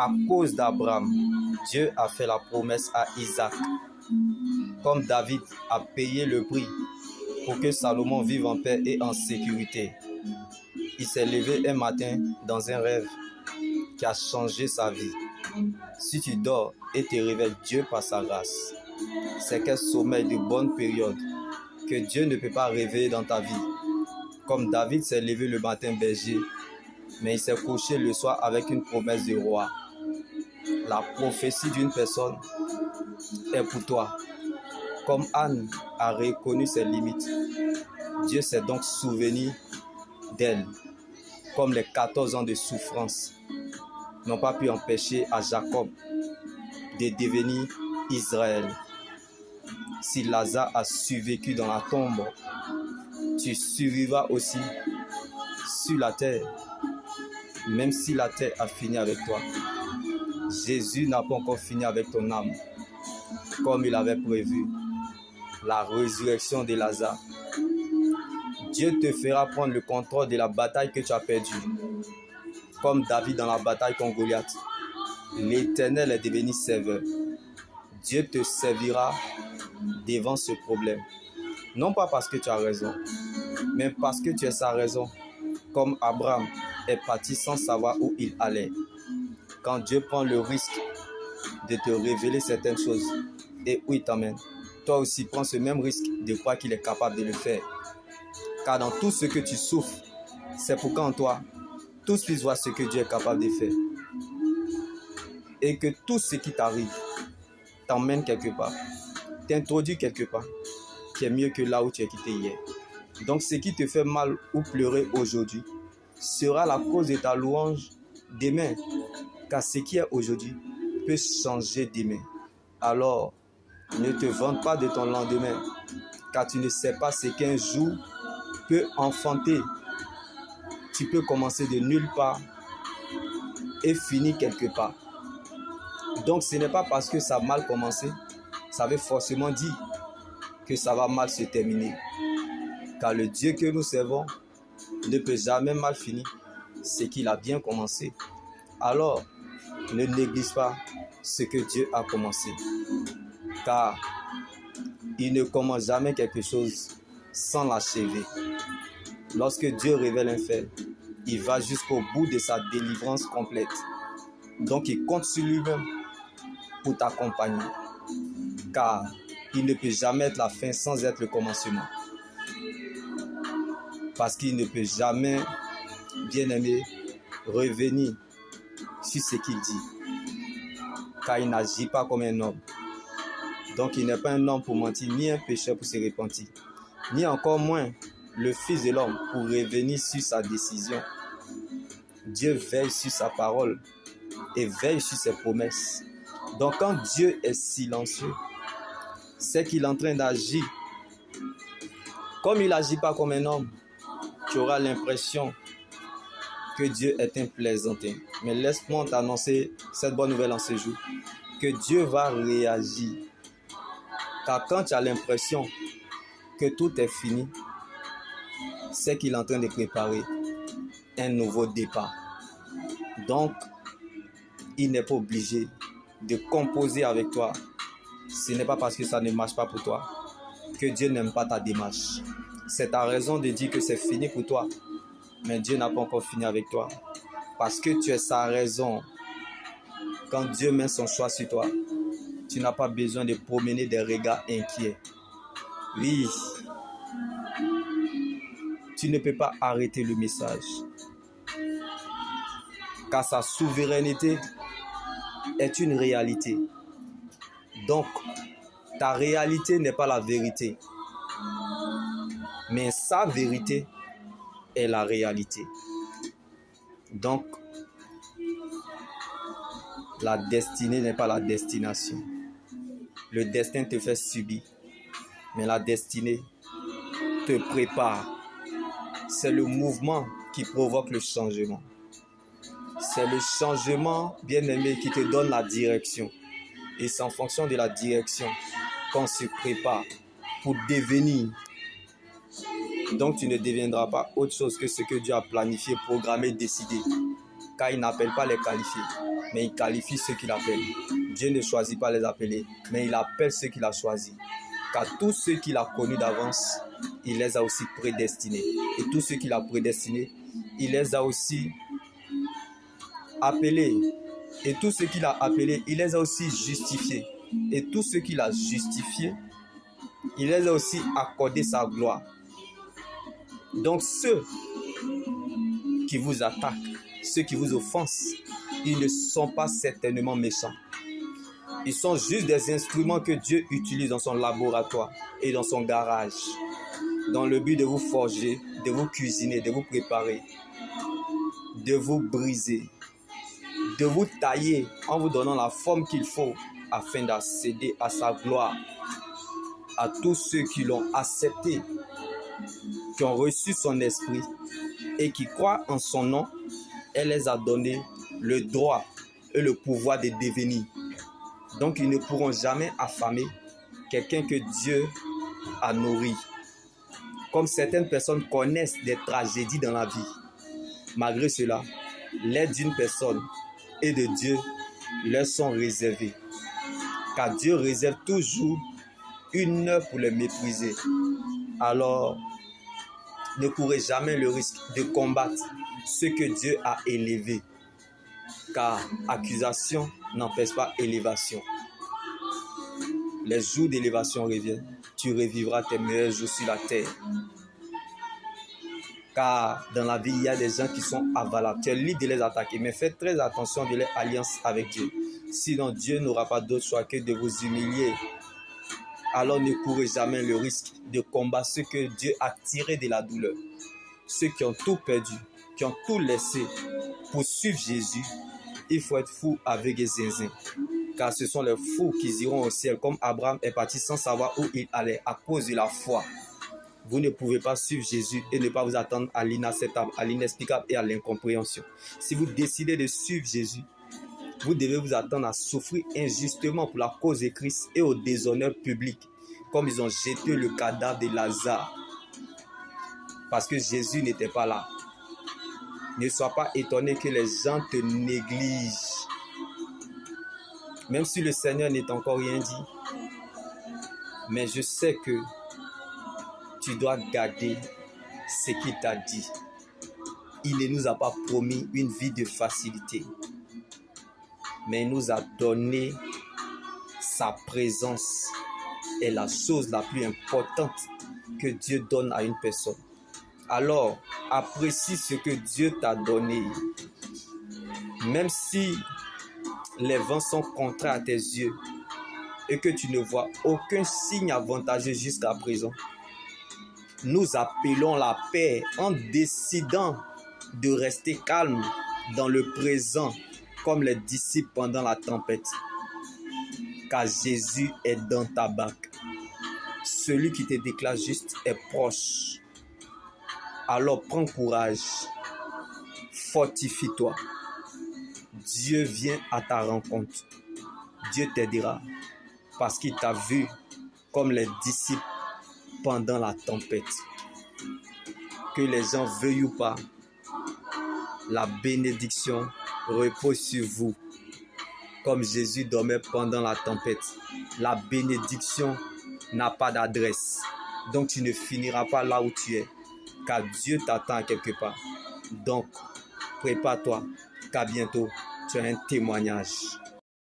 À cause d'Abraham, Dieu a fait la promesse à Isaac. Comme David a payé le prix pour que Salomon vive en paix et en sécurité. Il s'est levé un matin dans un rêve qui a changé sa vie. Si tu dors et te réveilles, Dieu par sa grâce. C'est quel sommeil de bonne période que Dieu ne peut pas réveiller dans ta vie. Comme David s'est levé le matin berger, mais il s'est couché le soir avec une promesse de roi. La prophétie d'une personne est pour toi. Comme Anne a reconnu ses limites, Dieu s'est donc souvenu d'elle. Comme les 14 ans de souffrance n'ont pas pu empêcher à Jacob de devenir Israël. Si Lazare a survécu dans la tombe, tu survivras aussi sur la terre, même si la terre a fini avec toi. Jésus n'a pas encore fini avec ton âme, comme il avait prévu. La résurrection de Lazare. Dieu te fera prendre le contrôle de la bataille que tu as perdue. Comme David dans la bataille contre Goliath. L'Éternel est devenu serveur. Dieu te servira devant ce problème. Non pas parce que tu as raison, mais parce que tu es sa raison. Comme Abraham est parti sans savoir où il allait. Quand Dieu prend le risque de te révéler certaines choses et où il t'emmène, toi aussi prends ce même risque de croire qu'il est capable de le faire. Car dans tout ce que tu souffres, c'est pour qu'en toi, tous puissent voir ce que Dieu est capable de faire. Et que tout ce qui t'arrive t'emmène quelque part, t'introduit quelque part, qui est mieux que là où tu es quitté hier. Donc ce qui te fait mal ou pleurer aujourd'hui sera la cause de ta louange demain. Car ce qui est aujourd'hui peut changer demain. Alors, ne te vante pas de ton lendemain, car tu ne sais pas ce qu'un jour peut enfanter. Tu peux commencer de nulle part et finir quelque part. Donc ce n'est pas parce que ça a mal commencé, ça veut forcément dire que ça va mal se terminer. Car le Dieu que nous servons ne peut jamais mal finir ce qu'il a bien commencé. Alors, ne néglige pas ce que Dieu a commencé. Car il ne commence jamais quelque chose sans l'achever. Lorsque Dieu révèle un fait, il va jusqu'au bout de sa délivrance complète. Donc il compte sur lui-même pour t'accompagner. Car il ne peut jamais être la fin sans être le commencement. Parce qu'il ne peut jamais, bien aimé, revenir sur ce qu'il dit. Car il n'agit pas comme un homme. Donc il n'est pas un homme pour mentir, ni un pécheur pour se repentir, ni encore moins le Fils de l'homme pour revenir sur sa décision. Dieu veille sur sa parole et veille sur ses promesses. Donc quand Dieu est silencieux, c'est qu'il est en train d'agir. Comme il n'agit pas comme un homme, tu auras l'impression que Dieu est un plaisantin. Mais laisse-moi t'annoncer cette bonne nouvelle en ce jour, que Dieu va réagir. Car quand tu as l'impression que tout est fini, c'est qu'il est en train de préparer un nouveau départ. Donc, il n'est pas obligé de composer avec toi. Ce n'est pas parce que ça ne marche pas pour toi que Dieu n'aime pas ta démarche. C'est ta raison de dire que c'est fini pour toi. Mais Dieu n'a pas encore fini avec toi. Parce que tu es sa raison. Quand Dieu met son choix sur toi, tu n'as pas besoin de promener des regards inquiets. Oui, tu ne peux pas arrêter le message. Car sa souveraineté est une réalité. Donc, ta réalité n'est pas la vérité. Mais sa vérité est la réalité. Donc, la destinée n'est pas la destination. Le destin te fait subir, mais la destinée te prépare. C'est le mouvement qui provoque le changement. C'est le changement, bien-aimé, qui te donne la direction. Et c'est en fonction de la direction qu'on se prépare pour devenir. Donc tu ne deviendras pas autre chose que ce que Dieu a planifié, programmé, décidé. car il n'appelle pas les qualifiés, mais il qualifie ceux qu'il appelle. Dieu ne choisit pas les appelés, mais il appelle ceux qu'il a choisis. Car tous ceux qu'il a connus d'avance, il les a aussi prédestinés. Et tous ceux qu'il a prédestinés, il les a aussi appelés. Et tous ceux qu'il a appelés, il les a aussi justifiés. Et tous ceux qu'il a justifiés, il les a aussi accordé sa gloire. Donc ceux qui vous attaquent, ceux qui vous offensent, ils ne sont pas certainement méchants. Ils sont juste des instruments que Dieu utilise dans son laboratoire et dans son garage, dans le but de vous forger, de vous cuisiner, de vous préparer, de vous briser, de vous tailler en vous donnant la forme qu'il faut afin d'accéder à sa gloire. À tous ceux qui l'ont accepté, qui ont reçu son esprit et qui croient en son nom, elle les a donné le droit et le pouvoir de devenir. Donc ils ne pourront jamais affamer quelqu'un que Dieu a nourri. Comme certaines personnes connaissent des tragédies dans la vie, malgré cela, l'aide d'une personne et de Dieu leur sont réservées. Car Dieu réserve toujours une heure pour les mépriser. Alors, ne courez jamais le risque de combattre ce que Dieu a élevé. Car accusation n'empêche pas élévation. Les jours d'élévation reviennent. Tu revivras tes meilleurs jours sur la terre. Car dans la vie, il y a des gens qui sont avalables. Tu es libre de les attaquer, mais faites très attention de leur alliance avec Dieu. Sinon, Dieu n'aura pas d'autre choix que de vous humilier. Alors ne courez jamais le risque de combattre ceux que Dieu a tirés de la douleur. Ceux qui ont tout perdu, qui ont tout laissé pour suivre Jésus, il faut être fou avec les zinzins. Car ce sont les fous qui iront au ciel, comme Abraham est parti sans savoir où il allait à cause de la foi. Vous ne pouvez pas suivre Jésus et ne pas vous attendre à l'inacceptable, à l'inexplicable et à l'incompréhension. Si vous décidez de suivre Jésus, vous devez vous attendre à souffrir injustement pour la cause de Christ et au déshonneur public, comme ils ont jeté le cadavre de Lazare, parce que Jésus n'était pas là. Ne sois pas étonné que les gens te négligent. Même si le Seigneur n'est encore rien dit, mais je sais que tu dois garder ce qu'il t'a dit. Il ne nous a pas promis une vie de facilité, mais il nous a donné sa présence est la chose la plus importante que Dieu donne à une personne. Alors, apprécie ce que Dieu t'a donné. Même si les vents sont contraires à tes yeux et que tu ne vois aucun signe avantageux jusqu'à présent, nous appelons la paix en décidant de rester calme dans le présent comme les disciples pendant la tempête. Car Jésus est dans ta barque. Celui qui te déclare juste est proche. Alors prends courage, fortifie-toi. Dieu vient à ta rencontre. Dieu t'aidera parce qu'il t'a vu comme les disciples pendant la tempête. Que les gens veuillent ou pas, la bénédiction repose sur vous. Comme Jésus dormait pendant la tempête, la bénédiction n'a pas d'adresse. Donc tu ne finiras pas là où tu es, car Dieu t'attend quelque part. Donc prépare-toi, car bientôt tu as un témoignage.